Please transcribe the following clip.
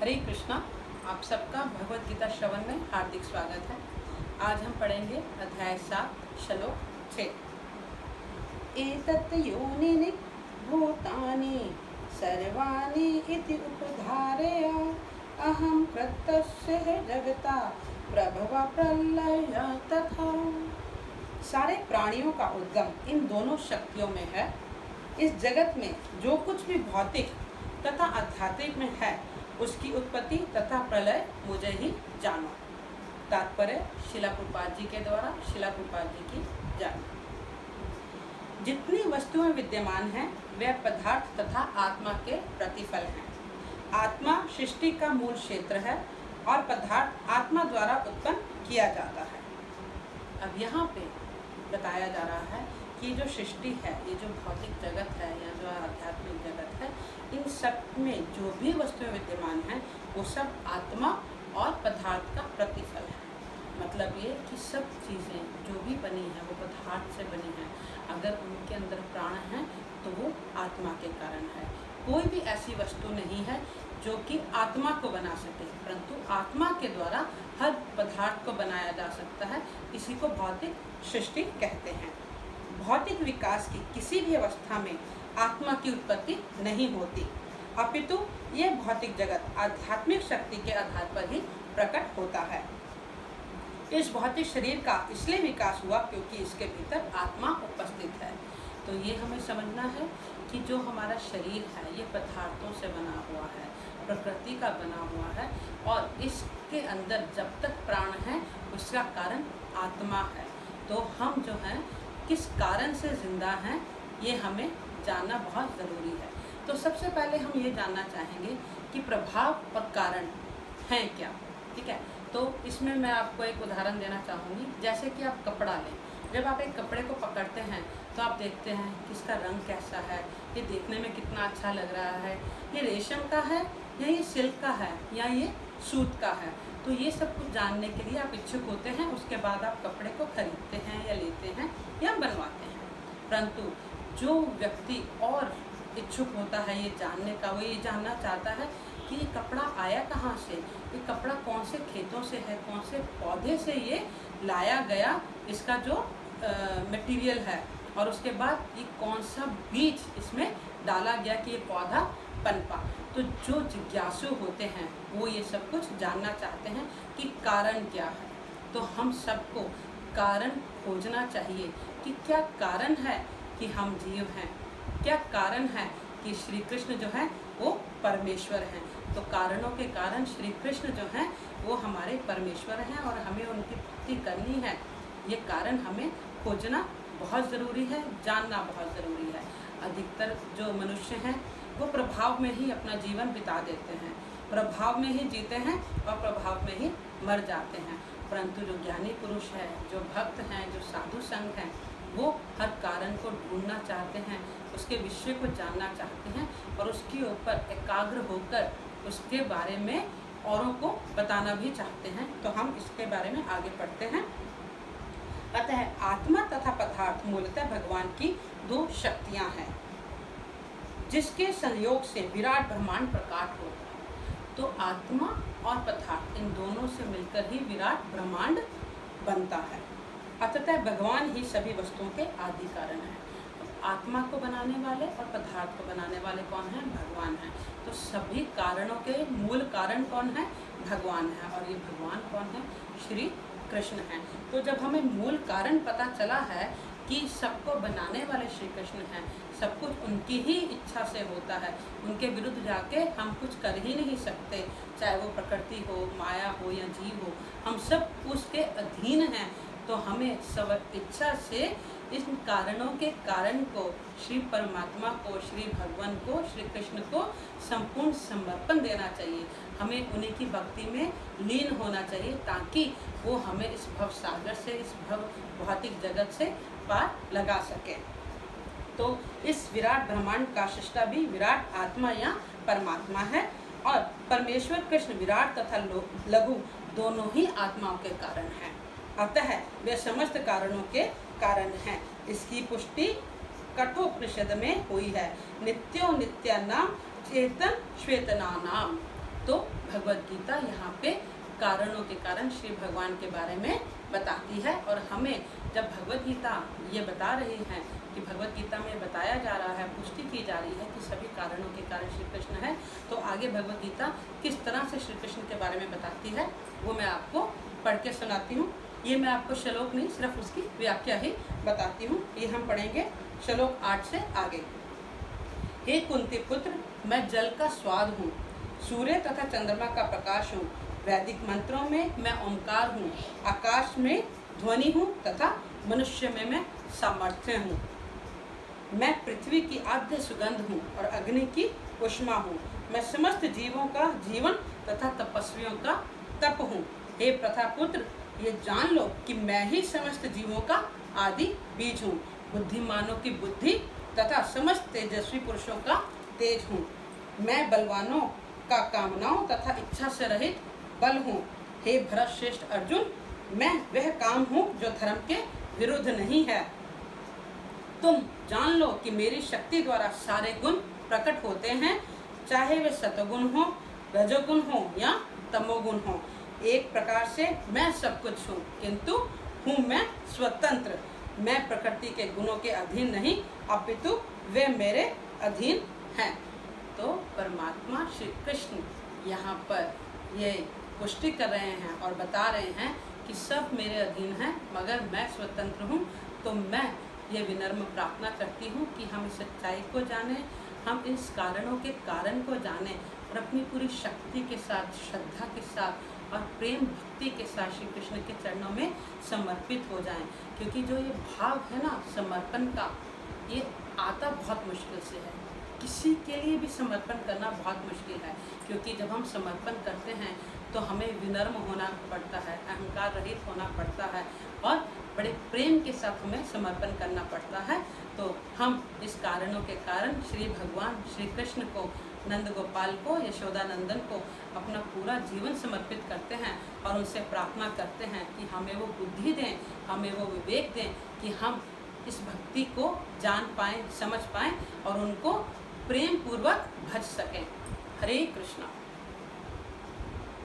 हरे कृष्णा। आप सबका भगवत गीता श्रवण में हार्दिक स्वागत है। आज हम पढ़ेंगे अध्याय 7 श्लोक 6। एतत् योनिनि भूतानि सर्वाणि इति उपधारय अहं प्रत्यस्य जगता प्रभव प्रलय तथा। सारे प्राणियों का उद्गम इन दोनों शक्तियों में है। इस जगत में जो कुछ भी भौतिक तथा आध्यात्मिक में है उसकी उत्पत्ति तथा प्रलय मुझे ही जानो। तात्पर्य शिला प्रभुपाद जी के द्वारा शिला प्रभुपाद जी की जानो। जितनी वस्तुएं विद्यमान हैं वे पदार्थ तथा आत्मा के प्रतिफल हैं। आत्मा सृष्टि का मूल क्षेत्र है और पदार्थ आत्मा द्वारा उत्पन्न किया जाता है। अब यहाँ पे बताया जा रहा है कि जो सृष्टि है, ये जो भौतिक जगत है या जो आध्यात्मिक जगत है, इन सब में जो भी वस्तुएं विद्यमान हैं वो सब आत्मा और पदार्थ का प्रतिफल है। मतलब ये कि सब चीज़ें जो भी बनी हैं वो पदार्थ से बनी हैं। अगर उनके अंदर प्राण है तो वो आत्मा के कारण है। कोई भी ऐसी वस्तु नहीं है जो कि आत्मा को बना सके, परंतु आत्मा के द्वारा हर पदार्थ को बनाया जा सकता है। इसी को भौतिक सृष्टि कहते हैं। भौतिक विकास की किसी भी अवस्था में आत्मा की उत्पत्ति नहीं होती, अपितु यह भौतिक जगत आध्यात्मिक शक्ति के आधार पर ही प्रकट होता है। इस भौतिक शरीर का इसलिए विकास हुआ क्योंकि इसके भीतर आत्मा उपस्थित है। तो ये हमें समझना है कि जो हमारा शरीर है ये पदार्थों से बना हुआ है, प्रकृति का बना हुआ है, और इसके अंदर जब तक प्राण है उसका कारण आत्मा है। तो हम जो हैं किस कारण से जिंदा हैं ये हमें जानना बहुत ज़रूरी है। तो सबसे पहले हम ये जानना चाहेंगे कि प्रभाव और कारण हैं क्या। ठीक है, तो इसमें मैं आपको एक उदाहरण देना चाहूँगी। जैसे कि आप कपड़ा लें, जब आप एक कपड़े को पकड़ते हैं तो आप देखते हैं कि इसका रंग कैसा है, ये देखने में कितना अच्छा लग रहा है, ये रेशम का है या ये सिल्क का है या ये सूत का है। तो ये सब कुछ जानने के लिए आप इच्छुक होते हैं। उसके बाद आप कपड़े को खरीदते हैं या लेते हैं या बनवाते हैं। परंतु जो व्यक्ति और इच्छुक होता है ये जानने का, वो ये जानना चाहता है कि ये कपड़ा आया कहाँ से, ये कपड़ा कौन से खेतों से है, कौन से पौधे से ये लाया गया, इसका जो मटेरियल है, और उसके बाद ये कौन सा बीज इसमें डाला गया कि ये पौधा पनपा। तो जो जिज्ञासु होते हैं वो ये सब कुछ जानना चाहते हैं कि कारण क्या है। तो हम सबको कारण खोजना चाहिए कि क्या कारण है कि हम जीव हैं, क्या कारण है कि श्री कृष्ण जो है वो परमेश्वर हैं। तो कारणों के कारण श्री कृष्ण जो हैं वो हमारे परमेश्वर हैं और हमें उनकी भक्ति करनी है। ये कारण हमें खोजना बहुत ज़रूरी है, जानना बहुत ज़रूरी है। अधिकतर जो मनुष्य हैं वो प्रभाव में ही अपना जीवन बिता देते हैं, प्रभाव में ही जीते हैं और प्रभाव में ही मर जाते हैं। परंतु जो ज्ञानी पुरुष है, जो भक्त हैं, जो साधु संत हैं, वो हर कारण को ढूंढना चाहते हैं, उसके विषय को जानना चाहते हैं और उसके ऊपर एकाग्र होकर उसके बारे में औरों को बताना भी चाहते हैं। तो हम इसके बारे में आगे पढ़ते हैं। अतः आत्मा तथा पदार्थ मूलतः भगवान की दो शक्तियाँ हैं जिसके संयोग से विराट ब्रह्मांड प्रकट होता है। तो आत्मा और पदार्थ इन दोनों से मिलकर ही विराट ब्रह्मांड बनता है। अतः भगवान ही सभी वस्तुओं के आदि कारण हैं। आत्मा को बनाने वाले और पदार्थ को बनाने वाले कौन हैं? भगवान हैं। तो सभी कारणों के मूल कारण कौन है? भगवान है। और ये भगवान कौन है? श्री कृष्ण हैं। तो जब हमें मूल कारण पता चला है कि सबको बनाने वाले श्री कृष्ण हैं, सब कुछ उनकी ही इच्छा से होता है, उनके विरुद्ध जाके हम कुछ कर ही नहीं सकते, चाहे वो प्रकृति हो, माया हो या जीव हो, हम सब उसके अधीन हैं। तो हमें सब इच्छा से इन कारणों के कारण को श्री परमात्मा को, श्री भगवान को, श्री कृष्ण को संपूर्ण समर्पण देना चाहिए। हमें उन्हीं की भक्ति में लीन होना चाहिए ताकि वो हमें इस भव सागर से, इस भव भौतिक जगत से पार लगा सके। तो इस विराट ब्रह्मांड का सृष्टा भी विराट आत्मा या परमात्मा है और परमेश्वर कृष्ण विराट तथा लघु दोनों ही आत्माओं के कारण हैं। अतः वे समस्त कारणों के कारण हैं। इसकी पुष्टि कठोपनिषद में हुई है। नित्यो नित्यानाम चेतन श्वेतना नाम। तो भगवत गीता यहाँ पे कारणों के कारण श्री भगवान के बारे में बताती है। और हमें जब भगवत गीता ये बता रही है कि भगवत गीता में बताया जा रहा है, पुष्टि की जा रही है कि सभी कारणों के कारण श्री कृष्ण है, तो आगे भगवत गीता किस तरह से श्री कृष्ण के बारे में बताती है वो मैं आपको पढ़ के सुनाती हूँ। ये मैं आपको श्लोक नहीं, सिर्फ उसकी व्याख्या ही बताती हूँ। ये हम पढ़ेंगे श्लोक 8 से आगे। हे कुंती पुत्र, मैं जल का स्वाद हूँ, सूर्य तथा चंद्रमा का प्रकाश हूँ, वैदिक मंत्रों में मैं ओंकार हूँ, आकाश में ध्वनि हूँ तथा मनुष्य में मैं सामर्थ्य हूँ। मैं पृथ्वी की आद्य सुगंध हूँ और अग्नि की उष्मा हूँ। मैं समस्त जीवों का जीवन तथा तपस्वियों का तप हूँ। हे प्रथापुत्र, ये जान लो कि मैं ही समस्त जीवों का आदि बीज हूँ, बुद्धिमानों की बुद्धि तथा समस्त तेजस्वी पुरुषों का तेज हूँ। मैं बलवानों का कामनाओं तथा इच्छा से रहित बल हूँ। हे भरत श्रेष्ठ अर्जुन, मैं वह काम हूँ जो धर्म के विरुद्ध नहीं है। तुम जान लो कि मेरी शक्ति द्वारा सारे गुण प्रकट होते हैं, चाहे वे सतोगुण हो, रजोगुण हो या तमोगुण हो। एक प्रकार से मैं सब कुछ हूँ, किंतु हूँ मैं स्वतंत्र। मैं प्रकृति के गुणों के अधीन नहीं, अपितु वे मेरे अधीन हैं। तो परमात्मा श्री कृष्ण यहाँ पर ये पुष्टि कर रहे हैं और बता रहे हैं कि सब मेरे अधीन हैं, मगर मैं स्वतंत्र हूँ। तो मैं ये विनम्र प्रार्थना करती हूँ कि हम इस सच्चाई को जानें, हम इस कारणों के कारण को जानें और अपनी पूरी शक्ति के साथ, श्रद्धा के साथ और प्रेम भक्ति के साथ श्री कृष्ण के चरणों में समर्पित हो जाएं। क्योंकि जो ये भाव है ना समर्पण का, ये आता बहुत मुश्किल से है। किसी के लिए भी समर्पण करना बहुत मुश्किल है, क्योंकि जब हम समर्पण करते हैं तो हमें विनम्र होना पड़ता है, अहंकार रहित होना पड़ता है और बड़े प्रेम के साथ हमें समर्पण करना पड़ता है। तो हम इस कारणों के कारण श्री भगवान श्री कृष्ण को, नंद गोपाल को, यशोदा नंदन को अपना पूरा जीवन समर्पित करते हैं और उनसे प्रार्थना करते हैं कि हमें वो बुद्धि दें, हमें वो विवेक दें कि हम इस भक्ति को जान पाएँ, समझ पाएँ और उनको प्रेम पूर्वक भज सकें। हरे कृष्णा।